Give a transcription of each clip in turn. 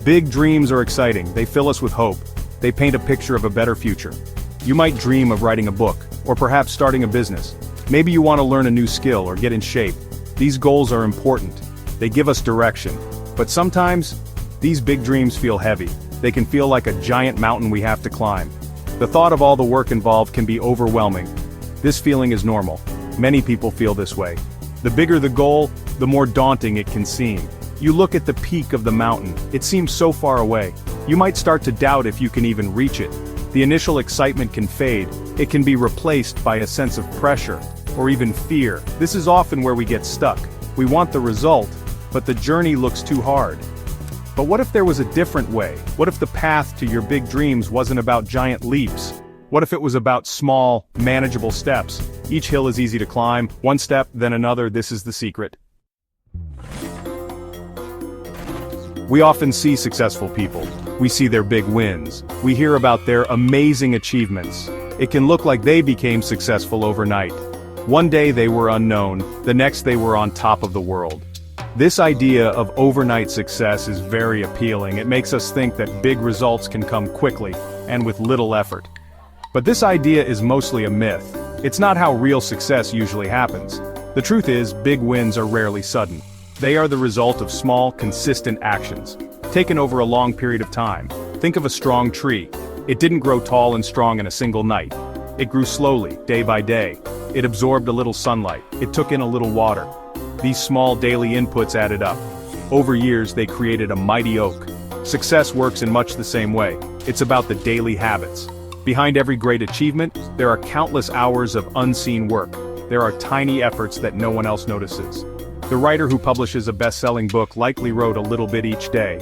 Big dreams are exciting, they fill us with hope. They paint a picture of a better future. You might dream of writing a book, or perhaps starting a business. Maybe you want to learn a new skill or get in shape. These goals are important. They give us direction. But sometimes, these big dreams feel heavy. They can feel like a giant mountain we have to climb. The thought of all the work involved can be overwhelming. This feeling is normal. Many people feel this way. The bigger the goal, the more daunting it can seem. You look at the peak of the mountain, it seems so far away. You might start to doubt if you can even reach it. The initial excitement can fade. It can be replaced by a sense of pressure, or even fear. This is often where we get stuck. We want the result, but the journey looks too hard. But what if there was a different way? What if the path to your big dreams wasn't about giant leaps? What if it was about small, manageable steps? Each hill is easy to climb, one step, then another. This is the secret. We often see successful people. We see their big wins. We hear about their amazing achievements. It can look like they became successful overnight. One day they were unknown, the next they were on top of the world. This idea of overnight success is very appealing. It makes us think that big results can come quickly, and with little effort. But this idea is mostly a myth. It's not how real success usually happens. The truth is, big wins are rarely sudden. They are the result of small, consistent actions, taken over a long period of time. Think of a strong tree. It didn't grow tall and strong in a single night. It grew slowly, day by day. It absorbed a little sunlight. It took in a little water. These small daily inputs added up. Over years, they created a mighty oak. Success works in much the same way. It's about the daily habits. Behind every great achievement, there are countless hours of unseen work. There are tiny efforts that no one else notices. The writer who publishes a best-selling book likely wrote a little bit each day.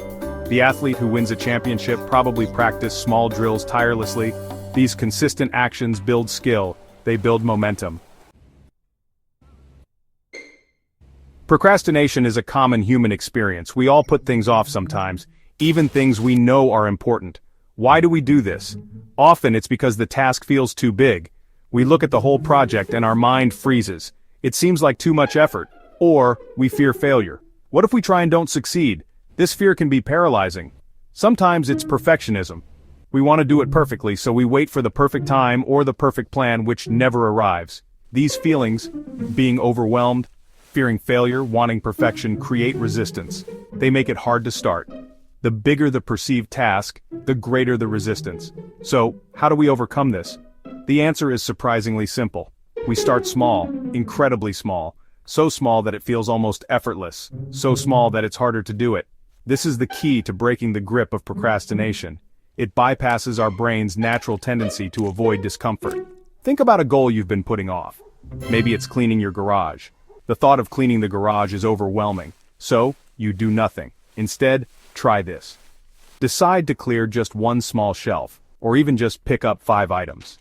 The athlete who wins a championship probably practiced small drills tirelessly. These consistent actions build skill. They build momentum. Procrastination is a common human experience. We all put things off sometimes, even things we know are important. Why do we do this? Often it's because the task feels too big. We look at the whole project and our mind freezes. It seems like too much effort. Or, we fear failure. What if we try and don't succeed? This fear can be paralyzing. Sometimes it's perfectionism. We want to do it perfectly, so we wait for the perfect time or the perfect plan, which never arrives. These feelings, being overwhelmed, fearing failure, wanting perfection, create resistance. They make it hard to start. The bigger the perceived task, the greater the resistance. So, how do we overcome this? The answer is surprisingly simple. We start small, incredibly small. So small that it feels almost effortless. So small that it's harder to do it. This is the key to breaking the grip of procrastination. It bypasses our brain's natural tendency to avoid discomfort. Think about a goal you've been putting off. Maybe it's cleaning your garage. The thought of cleaning the garage is overwhelming. So, you do nothing. Instead, try this. Decide to clear just one small shelf, or even just pick up 5 items.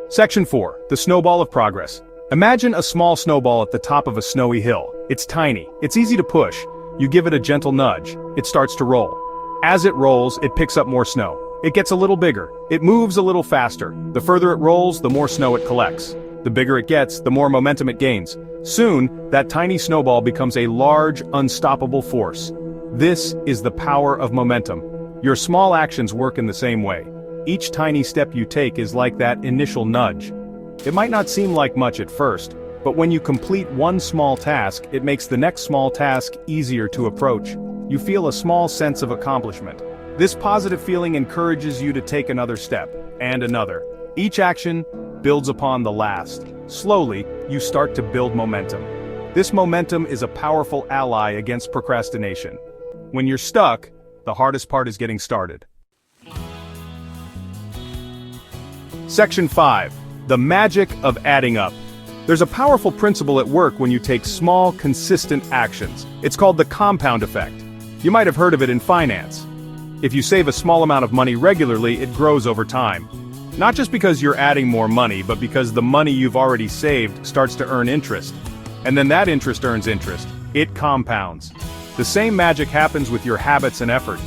Section 4. The Snowball of Progress. Imagine a small snowball at the top of a snowy hill. It's tiny. It's easy to push. You give it a gentle nudge. It starts to roll. As it rolls, it picks up more snow. It gets a little bigger. It moves a little faster. The further it rolls, the more snow it collects. The bigger it gets, the more momentum it gains. Soon, that tiny snowball becomes a large, unstoppable force. This is the power of momentum. Your small actions work in the same way. Each tiny step you take is like that initial nudge. It might not seem like much at first, but when you complete one small task, it makes the next small task easier to approach. You feel a small sense of accomplishment. This positive feeling encourages you to take another step, and another. Each action builds upon the last. Slowly, you start to build momentum. This momentum is a powerful ally against procrastination. When you're stuck, the hardest part is getting started. Section 5. The magic of adding up. There's a powerful principle at work when you take small, consistent actions. It's called the compound effect. You might have heard of it in finance. If you save a small amount of money regularly, it grows over time. Not just because you're adding more money, but because the money you've already saved starts to earn interest. And then that interest earns interest. It compounds. The same magic happens with your habits and efforts.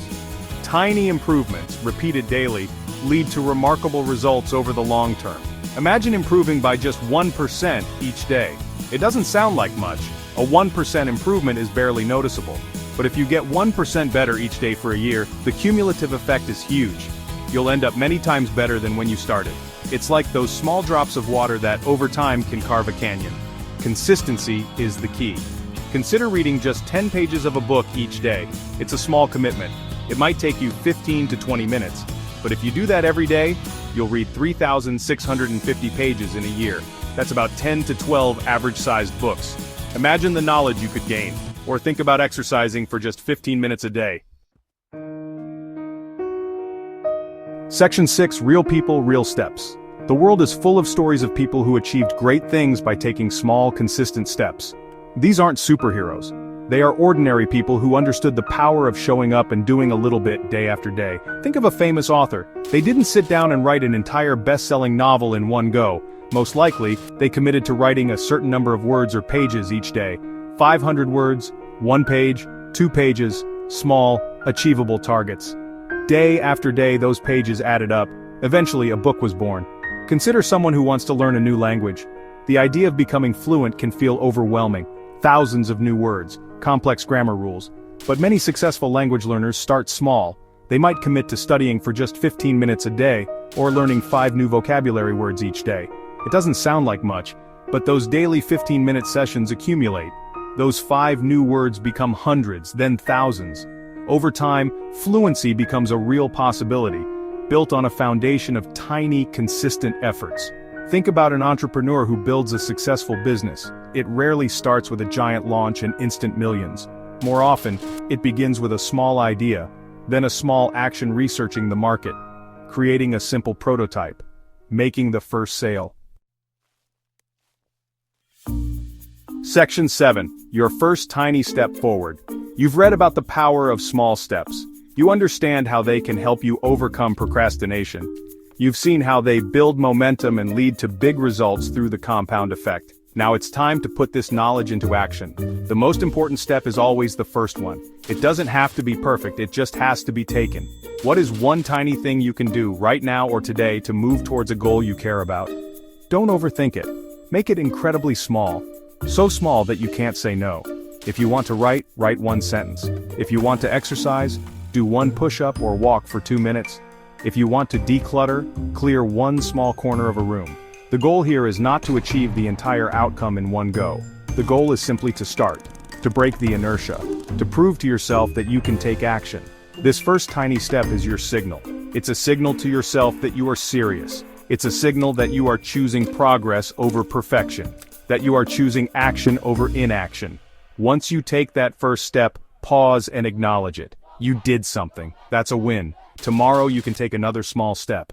Tiny improvements, repeated daily, lead to remarkable results over the long term. Imagine improving by just 1% each day. It doesn't sound like much, A 1% improvement is barely noticeable. But if you get 1% better each day for a year, the cumulative effect is huge. You'll end up many times better than when you started. It's like those small drops of water that, over time, can carve a canyon. Consistency is the key. Consider reading just 10 pages of a book each day. It's a small commitment. It might take you 15 to 20 minutes. But if you do that every day, you'll read 3,650 pages in a year. That's about 10 to 12 average-sized books. Imagine the knowledge you could gain. Or think about exercising for just 15 minutes a day. Section 6. Real People, Real Steps. The world is full of stories of people who achieved great things by taking small, consistent steps. These aren't superheroes. They are ordinary people who understood the power of showing up and doing a little bit day after day. Think of a famous author. They didn't sit down and write an entire best-selling novel in one go. Most likely, they committed to writing a certain number of words or pages each day. 500 words, 1 page, 2 pages, small, achievable targets. Day after day, those pages added up. Eventually, a book was born. Consider someone who wants to learn a new language. The idea of becoming fluent can feel overwhelming. Thousands of new words, complex grammar rules. But many successful language learners start small. They might commit to studying for just 15 minutes a day, or learning 5 new vocabulary words each day. It doesn't sound like much, but those daily 15-minute sessions accumulate. Those 5 new words become hundreds, then thousands. Over time, fluency becomes a real possibility, built on a foundation of tiny, consistent efforts. Think about an entrepreneur who builds a successful business. It rarely starts with a giant launch and instant millions. More often, it begins with a small idea, then a small action researching the market, creating a simple prototype, making the first sale. Section 7. Your first tiny step forward. You've read about the power of small steps. You understand how they can help you overcome procrastination. You've seen how they build momentum and lead to big results through the compound effect. Now it's time to put this knowledge into action. The most important step is always the first one. It doesn't have to be perfect, it just has to be taken. What is one tiny thing you can do right now or today to move towards a goal you care about? Don't overthink it. Make it incredibly small. So small that you can't say no. If you want to write 1 sentence. If you want to exercise, do 1 push-up or walk for 2 minutes. If you want to declutter, clear 1 small corner of a room. The goal here is not to achieve the entire outcome in one go. The goal is simply to start, to break the inertia, to prove to yourself that you can take action. This first tiny step is your signal. It's a signal to yourself that you are serious. It's a signal that you are choosing progress over perfection, that you are choosing action over inaction. Once you take that first step, pause and acknowledge it. You did something. That's a win. Tomorrow you can take another small step.